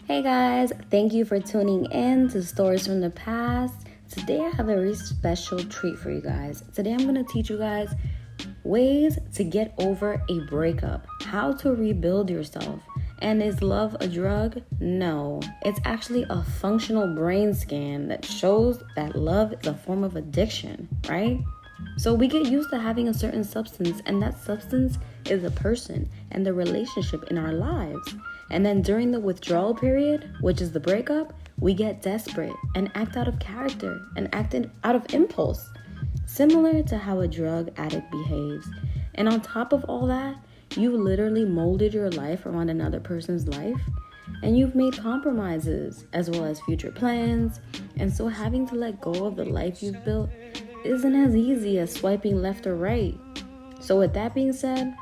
Hey guys, thank you for tuning in to Stories from the Past. Today I have a very special treat for you guys. Today I'm going to teach you guys ways to get over a breakup, how to rebuild yourself. And is love a drug? No, it's actually a functional brain scan that shows that love is a form of addiction, right? So we get used to having a certain substance, and that substance is a person and the relationship in our lives. And then during the withdrawal period, which is the breakup, we get desperate and act out of character and act out of impulse, similar to how a drug addict behaves. And on top of all that, you literally molded your life around another person's life, and you've made compromises as well as future plans. And so having to let go of the life you've built isn't as easy as swiping left or right. So with that being said,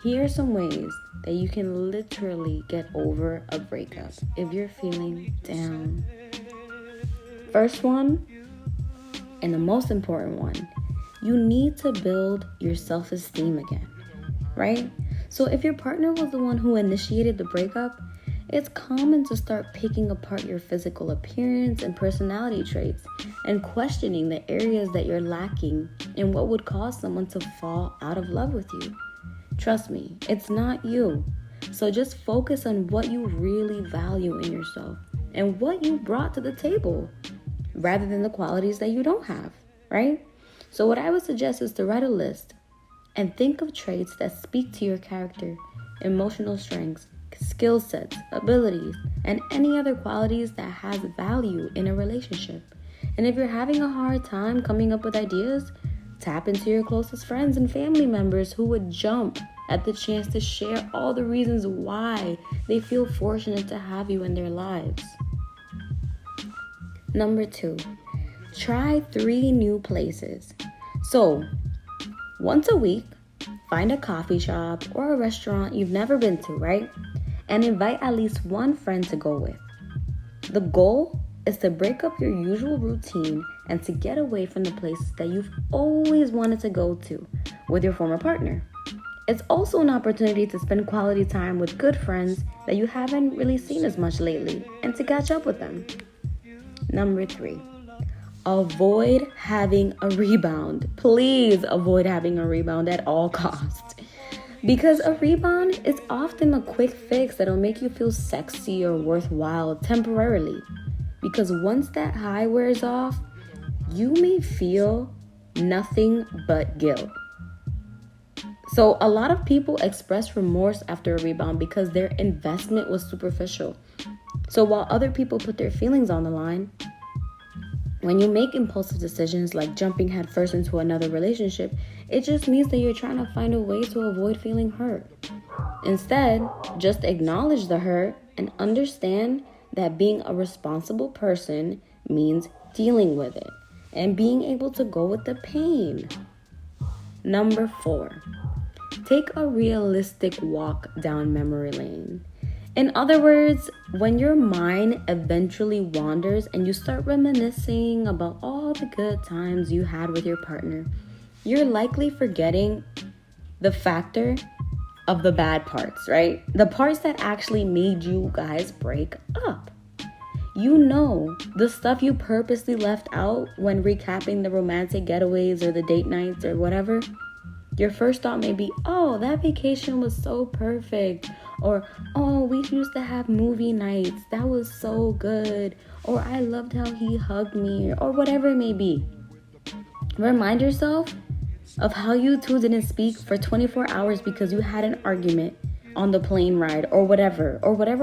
here are some ways that you can literally get over a breakup if you're feeling down. First one, and the most important one, you need to build your self-esteem again, right? So if your partner was the one who initiated the breakup, it's common to start picking apart your physical appearance and personality traits and questioning the areas that you're lacking and what would cause someone to fall out of love with you. Trust me, it's not you. So just focus on what you really value in yourself and what you brought to the table rather than the qualities that you don't have, right? So what I would suggest is to write a list and think of traits that speak to your character, emotional strengths, skill sets, abilities, and any other qualities that has value in a relationship. And if you're having a hard time coming up with ideas, tap into your closest friends and family members who would jump at the chance to share all the reasons why they feel fortunate to have you in their lives. Number 2, try 3 new places. So, once a week, find a coffee shop or a restaurant you've never been to, right? And invite at least one friend to go with. The goal is to break up your usual routine and to get away from the places that you've always wanted to go to with your former partner. It's also an opportunity to spend quality time with good friends that you haven't really seen as much lately and to catch up with them. Number 3, avoid having a rebound. Please avoid having a rebound at all costs. Because a rebound is often a quick fix that'll make you feel sexy or worthwhile temporarily. Because once that high wears off, you may feel nothing but guilt. So a lot of people express remorse after a rebound because their investment was superficial. So while other people put their feelings on the line, when you make impulsive decisions like jumping headfirst into another relationship, it just means that you're trying to find a way to avoid feeling hurt. Instead, just acknowledge the hurt and understand that being a responsible person means dealing with it and being able to go with the pain. Number 4, take a realistic walk down memory lane. In other words, when your mind eventually wanders and you start reminiscing about all the good times you had with your partner, you're likely forgetting the factor of the bad parts, right? The parts that actually made you guys break up. You know, the stuff you purposely left out when recapping the romantic getaways or the date nights or whatever. Your first thought may be, oh, that vacation was so perfect. Or, oh, we used to have movie nights. That was so good. Or, I loved how he hugged me. Or whatever it may be. Remind yourself of how you two didn't speak for 24 hours because you had an argument on the plane ride or whatever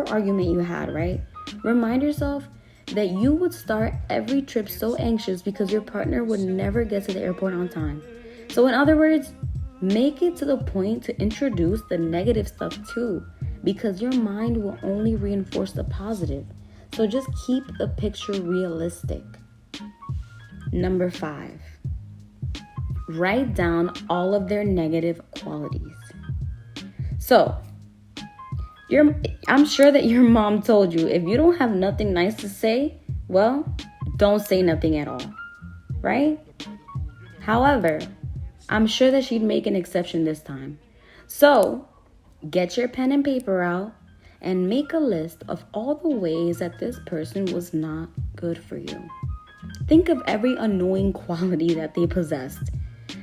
argument you had, right? Remind yourself that you would start every trip so anxious because your partner would never get to the airport on time. So in other words, make it to the point to introduce the negative stuff too, because your mind will only reinforce the positive. So just keep the picture realistic. Number 5, write down all of their negative qualities. So, I'm sure that your mom told you, if you don't have nothing nice to say, well, don't say nothing at all, right? However, I'm sure that she'd make an exception this time. So, get your pen and paper out and make a list of all the ways that this person was not good for you. Think of every annoying quality that they possessed,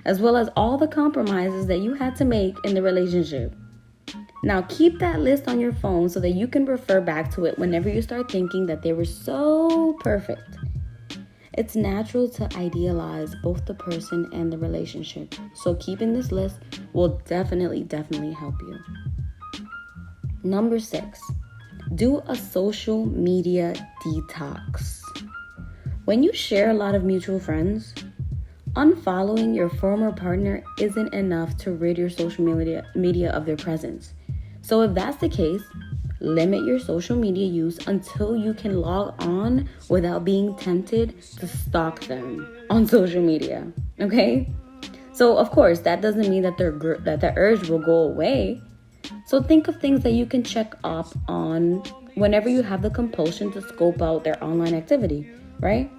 as well as all the compromises that you had to make in the relationship. Now keep that list on your phone so that you can refer back to it whenever you start thinking that they were so perfect. It's natural to idealize both the person and the relationship, so keeping this list will definitely help you. Number 6, do a social media detox. When you share a lot of mutual friends, unfollowing your former partner isn't enough to rid your social media of their presence. So if that's the case, limit your social media use until you can log on without being tempted to stalk them on social media, okay? So of course, that doesn't mean that the urge will go away. So think of things that you can check up on whenever you have the compulsion to scope out their online activity, right?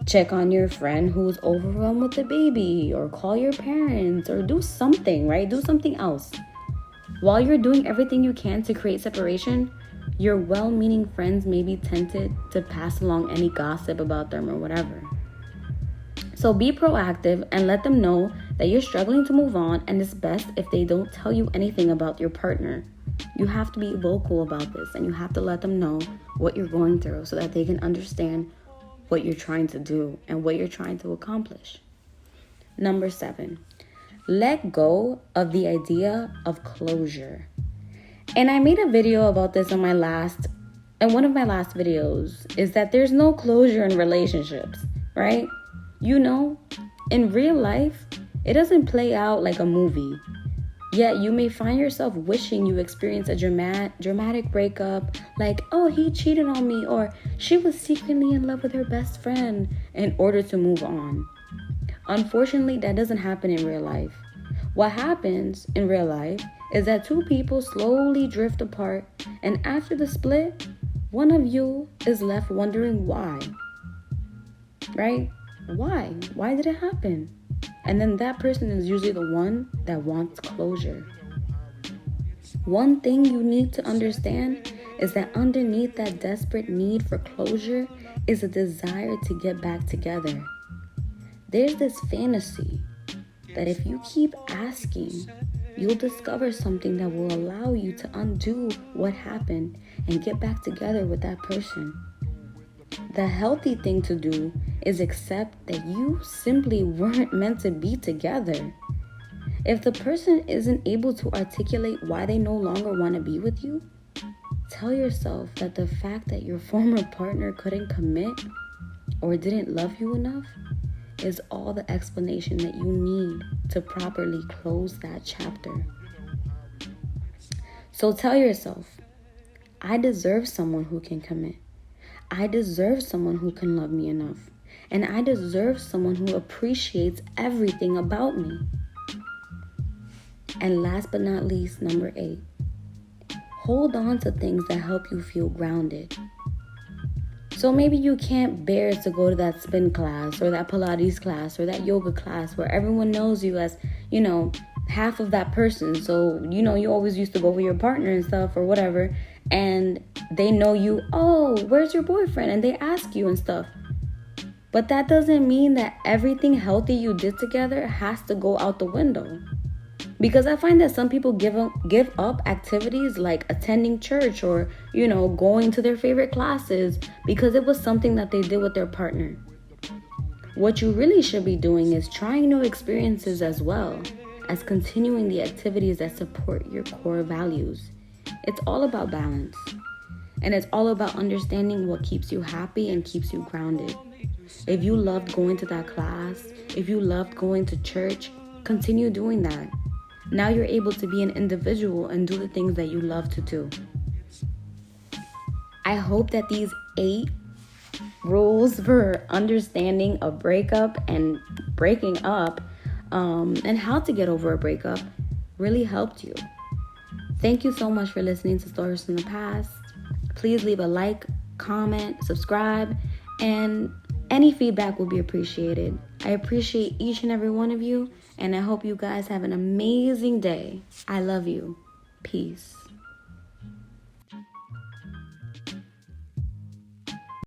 Check on your friend who's overwhelmed with the baby, or call your parents, or do something, right? Do something else. While you're doing everything you can to create separation, your well-meaning friends may be tempted to pass along any gossip about them or whatever. So be proactive and let them know that you're struggling to move on, and it's best if they don't tell you anything about your partner. You have to be vocal about this, and you have to let them know what you're going through so that they can understand what you're trying to do and what you're trying to accomplish. Number 7, let go of the idea of closure. And I made a video about this in one of my last videos, is that there's no closure in relationships, right? You know, in real life, it doesn't play out like a movie. Yet you may find yourself wishing you experienced a dramatic breakup, like, oh, he cheated on me, or she was secretly in love with her best friend, in order to move on. Unfortunately, that doesn't happen in real life. What happens in real life is that two people slowly drift apart, and after the split, one of you is left wondering why. Right? Why? Why did it happen? And then that person is usually the one that wants closure. One thing you need to understand is that underneath that desperate need for closure is a desire to get back together. There's this fantasy that if you keep asking, you'll discover something that will allow you to undo what happened and get back together with that person. The healthy thing to do is accept that you simply weren't meant to be together. If the person isn't able to articulate why they no longer want to be with you, tell yourself that the fact that your former partner couldn't commit or didn't love you enough is all the explanation that you need to properly close that chapter. So tell yourself, I deserve someone who can commit. I deserve someone who can love me enough. And I deserve someone who appreciates everything about me. And last but not least, number 8, hold on to things that help you feel grounded. So maybe you can't bear to go to that spin class or that Pilates class or that yoga class where everyone knows you as, half of that person. So, you always used to go with your partner and stuff or whatever. And they know you, oh, where's your boyfriend? And they ask you and stuff. But that doesn't mean that everything healthy you did together has to go out the window. Because I find that some people give up activities like attending church or, going to their favorite classes because it was something that they did with their partner. What you really should be doing is trying new experiences as well as continuing the activities that support your core values. It's all about balance. And it's all about understanding what keeps you happy and keeps you grounded. If you loved going to that class, if you loved going to church, continue doing that. Now you're able to be an individual and do the things that you love to do. I hope that these 8 rules for understanding a breakup and breaking up and how to get over a breakup really helped you. Thank you so much for listening to Stories from the Past. Please leave a like, comment, subscribe, and any feedback will be appreciated. I appreciate each and every one of you, and I hope you guys have an amazing day. I love you. Peace.